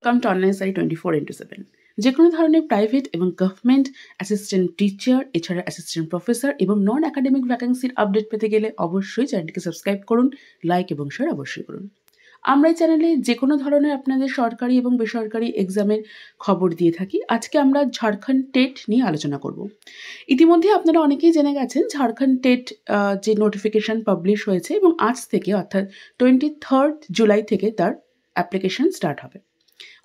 Come to online study 24/7 যে কোনো ধরনের প্রাইভেট এবং গভর্নমেন্ট অ্যাসিস্ট্যান্ট টিচার এছাড়া অ্যাসিস্ট্যান্ট প্রফেসর এবং নন একাডেমিক ভ্যাকেন্সির আপডেট পেতে গেলে অবশ্যই চ্যানেলটিকে সাবস্ক্রাইব করুন, লাইক এবং শেয়ার অবশ্যই করুন। আমরা এই চ্যানেলে যে কোনো ধরনের আপনাদের সরকারি এবং বেসরকারি এক্সামের খবর দিয়ে থাকি। আজকে আমরা ঝাড়খণ্ড টেট নিয়ে আলোচনা করব। ইতিমধ্যে আপনারা অনেকেই জেনে গেছেন ঝাড়খণ্ড টেট যে নোটিফিকেশান পাবলিশ হয়েছে এবং আজ থেকে অর্থাৎ 23 জুলাই থেকে তার অ্যাপ্লিকেশন স্টার্ট হবে।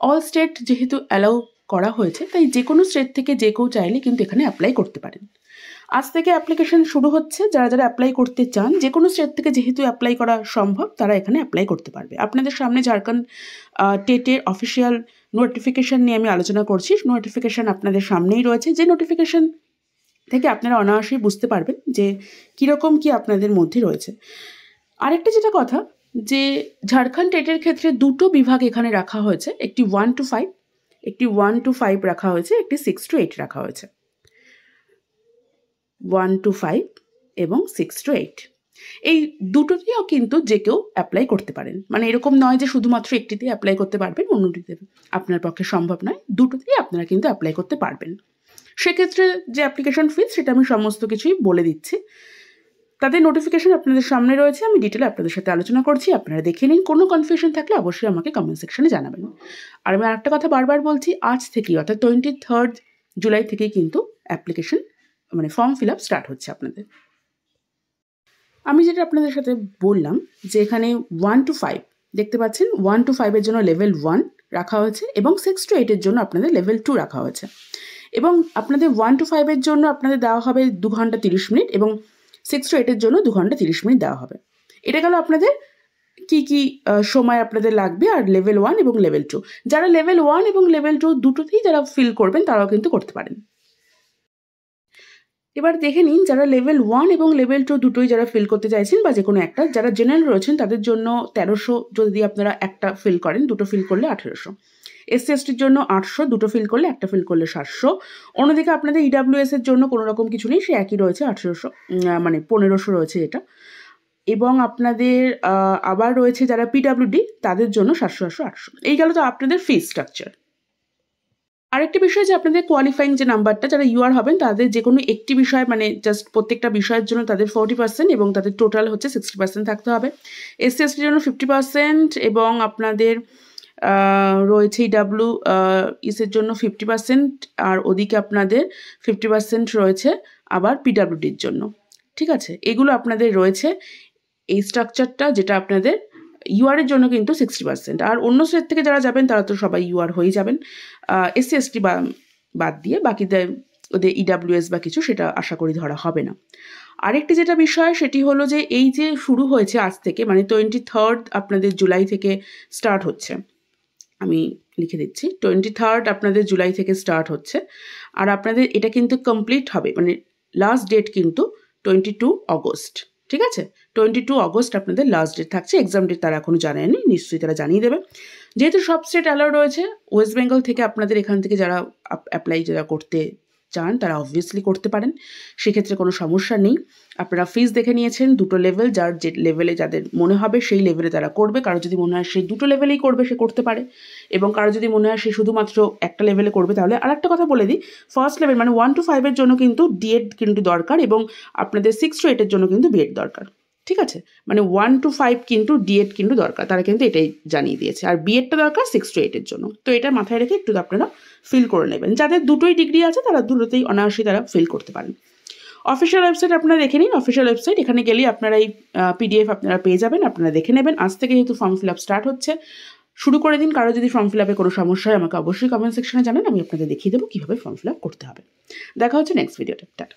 অল স্টেট যেহেতু অ্যালাউ করা হয়েছে তাই যে কোনো স্টেট থেকে যে কেউ চাইলে কিন্তু এখানে অ্যাপ্লাই করতে পারেন। আজ থেকে অ্যাপ্লিকেশন শুরু হচ্ছে। যারা যারা অ্যাপ্লাই করতে চান যে কোনো স্টেট থেকে যেহেতু অ্যাপ্লাই করা সম্ভব তারা এখানে অ্যাপ্লাই করতে পারবে। আপনাদের সামনে ঝাড়খণ্ড টেটের অফিসিয়াল নোটিফিকেশান নিয়ে আমি আলোচনা করছি। নোটিফিকেশান আপনাদের সামনেই রয়েছে, যে নোটিফিকেশান থেকে আপনারা অনায়াসেই বুঝতে পারবেন যে কীরকম কি আপনাদের মধ্যে রয়েছে। আরেকটা যেটা কথা যে ঝাড়খণ্ড টেটের ক্ষেত্রে দুটো বিভাগ এখানে রাখা হয়েছে, একটি 1 to 5, একটি 1 to 5 রাখা হয়েছে, একটি 6 to 8 রাখা হয়েছে। 1 to 5 এবং 6 to 8 এই দুটোতেও কিন্তু যে কেউ অ্যাপ্লাই করতে পারেন। মানে এরকম নয় যে শুধুমাত্র একটিতেই অ্যাপ্লাই করতে পারবেন, অন্যটিতে আপনার পক্ষে সম্ভব নয়, দুটোতেই আপনারা কিন্তু অ্যাপ্লাই করতে পারবেন। সেক্ষেত্রে যে অ্যাপ্লিকেশন ফিস সেটা আমি সমস্ত কিছুই বলে দিচ্ছি। তাদের নোটিফিকেশন আপনাদের সামনে রয়েছে, আমি ডিটেলে আপনাদের সাথে আলোচনা করছি, আপনারা দেখে নিন। কোনো কনফিউশন থাকলে অবশ্যই আমাকে কমেন্ট সেকশনে জানাবেন। আর আমি আরেকটা কথা বারবার বলছি, আজ থেকেই অর্থাৎ 23 জুলাই থেকেই কিন্তু অ্যাপ্লিকেশন মানে ফর্ম ফিল আপ স্টার্ট হচ্ছে আপনাদের। আমি যেটা আপনাদের সাথে বললাম যে এখানে 1 to 5 দেখতে পাচ্ছেন, 1 to 5 এর জন্য লেভেল 1 রাখা হয়েছে এবং 6 to 8 এর জন্য আপনাদের লেভেল 2 রাখা হয়েছে। এবং আপনাদের 1 to 5 এর জন্য আপনাদের দেওয়া হবে 2 ঘন্টা 30 মিনিট এবং 6 to 8 এর জন্য 2 ঘন্টা 30 মিনিট দেওয়া হবে। এটা গেল আপনাদের কি কি সময় আপনাদের লাগবে। আর লেভেল 1 এবং লেভেল 2, যারা লেভেল 1 এবং লেভেল 2 দুটোতেই যারা ফিল করবেন তারাও কিন্তু করতে পারেন। এবার দেখে নিন যারা লেভেল 1 এবং লেভেল 2 দুটোই যারা ফিল করতে চাইছেন বা যে কোনো একটা, যারা জেনারেল রয়েছেন তাদের জন্য 1300 যদি আপনারা একটা ফিল করেন, দুটো ফিল করলে 1800। SC STর জন্য 800, দুটো ফিল করলে, একটা ফিল করলে 700। অন্যদিকে আপনাদের EWS এর জন্য কোনো রকম কিছু নেই, সে একই রয়েছে 1800, মানে 1500 রয়েছে এটা। এবং আপনাদের আবার রয়েছে যারা PWD তাদের জন্য 700 800। এই গেল তো আপনাদের ফিস স্ট্রাকচার। আরেকটি বিষয় যে আপনাদের কোয়ালিফাইং যে নাম্বারটা, যারা UR হবেন তাদের যে কোনো একটি বিষয় মানে জাস্ট প্রত্যেকটা বিষয়ের জন্য তাদের 40% এবং তাদের টোটাল হচ্ছে 60% থাকতে হবে। SC STর জন্য 50% এবং আপনাদের রয়েছে EWS এর জন্য 50% আর ওদিকে আপনাদের 50% রয়েছে আবার PWDর জন্য। ঠিক আছে, এগুলো আপনাদের রয়েছে এই স্ট্রাকচারটা, যেটা আপনাদের UR এর জন্য কিন্তু 60%। আর অন্য স্টেট থেকে যারা যাবেন তারা তো সবাই UR হয়ে যাবেন, SC ST বাদ দিয়ে বাকিদের ওদের EWS বা কিছু সেটা আশা করি ধরা হবে না। আরেকটি যেটা বিষয় সেটি হলো যে এই যে শুরু হয়েছে আজ থেকে, মানে 23 আপনাদের জুলাই থেকে স্টার্ট হচ্ছে, আমি লিখে দিচ্ছি 23 আপনাদের জুলাই থেকে স্টার্ট হচ্ছে। আর আপনাদের এটা কিন্তু কমপ্লিট হবে, মানে লাস্ট ডেট কিন্তু 22 অগস্ট। ঠিক আছে, 22 অগস্ট আপনাদের লাস্ট ডেট থাকছে। এক্সাম ডেট তারা এখনও জানায়নি, নিশ্চয়ই তারা জানিয়ে দেবে। যেহেতু সব স্টেট অ্যালাউ রয়েছে, ওয়েস্ট বেঙ্গল থেকে আপনাদের এখান থেকে যারা অ্যাপ্লাই যারা করতে চান তারা অবভিয়াসলি করতে পারেন, সেক্ষেত্রে কোনো সমস্যা নেই। আপনারা ফিস দেখে নিয়েছেন, দুটো লেভেল, যার যে লেভেলে যাদের মনে হবে সেই লেভেলে তারা করবে। কারো যদি মনে হয় সেই দুটো লেভেলেই করবে সে করতে পারে, এবং কারো যদি মনে হয় সে শুধুমাত্র একটা লেভেলে করবে তাহলে। আর একটা কথা বলে দিই, ফার্স্ট লেভেল মানে 1 to 5 এর জন্য কিন্তু D.Ed কিন্তু দরকার এবং আপনাদের 6 to 8 এর জন্য কিন্তু B.Ed দরকার। ঠিক আছে, মানে 1 to 5 কিন্তু D.Ed কিন্তু দরকার, তারা কিন্তু এটাই জানিয়ে দিয়েছে। আর B.Edটা দরকার 6 to 8 এর জন্য। তো এটা মাথায় রেখে একটু আপনারা ফিল করে নেবেন। যাদের দুটোই ডিগ্রি আছে তারা দুটোতেই অনায়াসেই তারা ফিল করতে পারেন। অফিসিয়াল ওয়েবসাইট আপনারা দেখে নিন, অফিসিয়াল ওয়েবসাইট, এখানে গেলেই আপনারা এই PDF আপনারা পেয়ে যাবেন, আপনারা দেখে নেবেন। আজ থেকে যেহেতু ফর্ম ফিল আপ স্টার্ট হচ্ছে, শুরু করে দিন। কারো যদি ফর্ম ফিল আপে কোনো সমস্যা হয় আমাকে অবশ্যই কমেন্ট সেকশনে জানান, আমি আপনাদের দেখিয়ে দেবো কীভাবে ফর্ম ফিল আপ করতে হবে। দেখা হচ্ছে নেক্সট ভিডিওতে। টাটা।